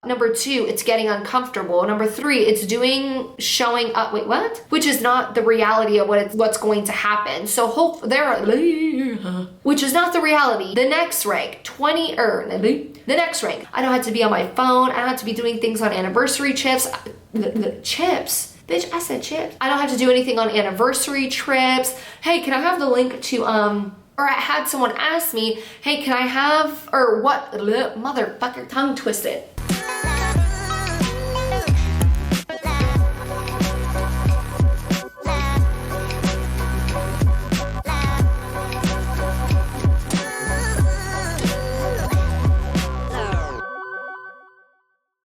Number 2, it's getting uncomfortable. Number 3, it's showing up, wait, what? Which is not the reality of what's going to happen. So which is not the reality. The next rank, the next rank, I don't have to be on my phone. I don't have to be doing things on anniversary chips. Bitch, I said chips. I don't have to do anything on anniversary trips. Hey, can I have the link to, or I had someone ask me, hey, can I have, or what, motherfucker, tongue twisted.